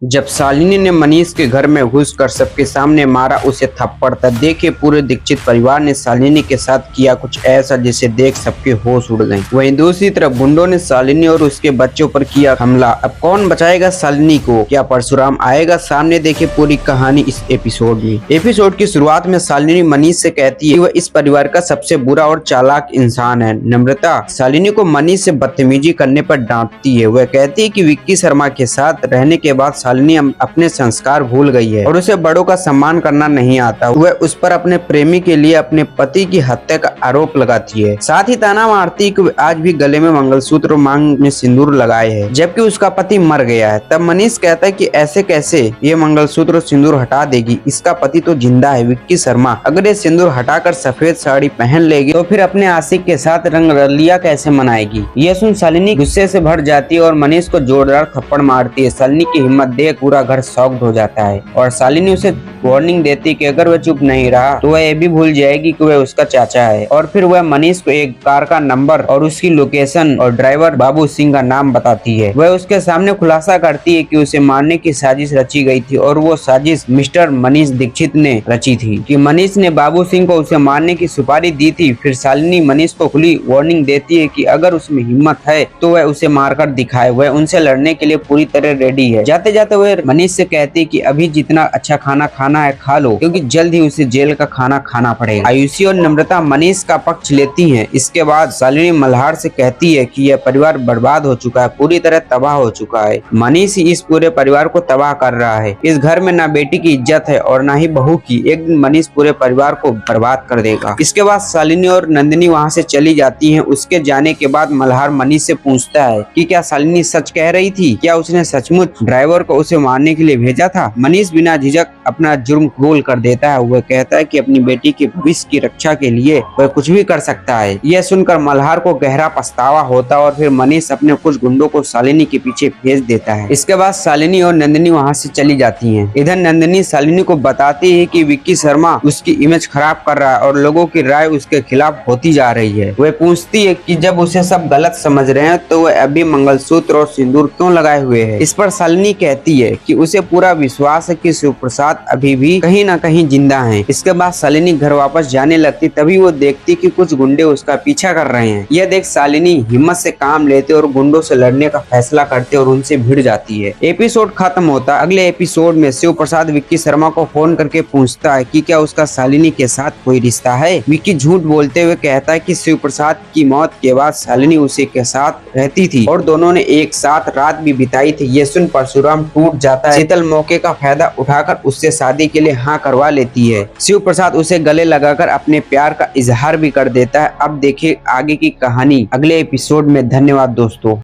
जब शालिनी ने मनीष के घर में घुसकर सबके सामने मारा उसे थप्पड़, तब देखिए पूरे दीक्षित परिवार ने शालिनी के साथ किया कुछ ऐसा जिसे देख सबके होश उड़ गए। वहीं दूसरी तरफ गुंडों ने शालिनी और उसके बच्चों पर किया हमला। अब कौन बचाएगा शालिनी को? क्या परशुराम आएगा सामने? देखिए पूरी कहानी इस एपिसोड में। एपिसोड की शुरुआत में शालिनी मनीष से कहती है कि वह इस परिवार का सबसे बुरा और चालाक इंसान है। नम्रता शालिनी को मनीष से बदतमीजी करने पर डांटती है। वह कहती है कि विक्की शर्मा के साथ रहने के बाद शालिनी अपने संस्कार भूल गई है और उसे बड़ों का सम्मान करना नहीं आता। वह उस पर अपने प्रेमी के लिए अपने पति की हत्या का आरोप लगाती है। साथ ही ताना मारती है कि वह आज भी गले में मंगलसूत्र और मांग में सिंदूर लगाए है, जबकि उसका पति मर गया है। तब मनीष कहता है कि ऐसे कैसे ये मंगलसूत्र और सिंदूर हटा देगी, इसका पति तो जिंदा है विक्की शर्मा। अगर ये सिंदूर हटाकर सफेद साड़ी पहन लेगी तो फिर अपने आशिक के साथ रंगरलिया कैसे मनाएगी। यह सुन शालिनी गुस्से से भर जाती है और मनीष को जोरदार थप्पड़ मारती है। शालिनी की हिम्मत देख पूरा घर शॉक्ड हो जाता है और शालिनी उसे वार्निंग देती है कि अगर वह चुप नहीं रहा तो वह ये भी भूल जाएगी कि वह उसका चाचा है। और फिर वह मनीष को एक कार का नंबर और उसकी लोकेशन और ड्राइवर बाबू सिंह का नाम बताती है। वह उसके सामने खुलासा करती है कि उसे मारने की साजिश रची गई थी और वो साजिश मिस्टर मनीष दीक्षित ने रची थी, कि मनीष ने बाबू सिंह को उसे मारने की सुपारी दी थी। फिर शालिनी मनीष को खुली वार्निंग देती है कि अगर उसमें हिम्मत है तो वह उसे मारकर दिखाए। वह उनसे लड़ने के लिए पूरी तरह रेडी है। जाते जाते वह मनीष से कहती है कि अभी जितना अच्छा खाना खाना है खा लो, क्योंकि जल्द ही उसे जेल का खाना खाना पड़ेगा। आयुषी और नम्रता मनीष का पक्ष लेती हैं। इसके बाद शालिनी मल्हार से कहती है कि यह परिवार बर्बाद हो चुका है, पूरी तरह तबाह हो चुका है। मनीष ही इस पूरे परिवार को तबाह कर रहा है। इस घर में ना बेटी की इज्जत है और ना ही बहू की। एक दिन मनीष पूरे परिवार को बर्बाद कर देगा। इसके बाद शालिनी और नंदिनी वहाँ से चली जाती हैं। उसके जाने के बाद मल्हार मनीष से पूछता है कि क्या शालिनी सच कह रही थी? क्या उसने सचमुच ड्राइवर को उसे मारने के लिए भेजा था? मनीष बिना झिझक अपना जुर्म कबूल कर देता है। वह कहता है कि अपनी बेटी के भविष्य की रक्षा के लिए वह कुछ भी कर सकता है। यह सुनकर मल्हार को गहरा पछतावा होता है और फिर मनीष अपने कुछ गुंडों को शालिनी के पीछे भेज देता है। इसके बाद शालिनी और नंदिनी वहाँ से चली जाती हैं। इधर नंदिनी शालिनी को बताती है कि विक्की शर्मा उसकी इमेज खराब कर रहा है और लोगों की राय उसके खिलाफ होती जा रही है। वह पूछती है कि जब उसे सब गलत समझ रहे हैं तो वह अभी मंगलसूत्र और सिंदूर क्यों लगाए हुए है। इस पर शालिनी कहती है कि उसे पूरा विश्वास है कि शिवप्रसाद अभी भी कहीं ना कहीं जिंदा है। इसके बाद शालिनी घर वापस जाने लगती, तभी वो देखती कि कुछ गुंडे उसका पीछा कर रहे हैं। यह देख शालिनी हिम्मत से काम लेते और गुंडों से लड़ने का फैसला करते और उनसे भिड़ जाती है। एपिसोड खत्म होता। अगले एपिसोड में शिवप्रसाद विक्की शर्मा को फोन करके पूछता है कि क्या उसका शालिनी के साथ कोई रिश्ता है। विक्की झूठ बोलते हुए कहता है कि शिवप्रसाद की मौत के बाद शालिनी उसी के साथ रहती थी और दोनों ने एक साथ रात भी बिताई थी। ये सुन परशुराम टूट जाता है। शीतल मौके का फायदा उठाकर उससे शादी के लिए हाँ करवा लेती है। शिवप्रसाद उसे गले लगाकर अपने प्यार का इजहार भी कर देता है। अब देखिए आगे की कहानी अगले एपिसोड में। धन्यवाद दोस्तों।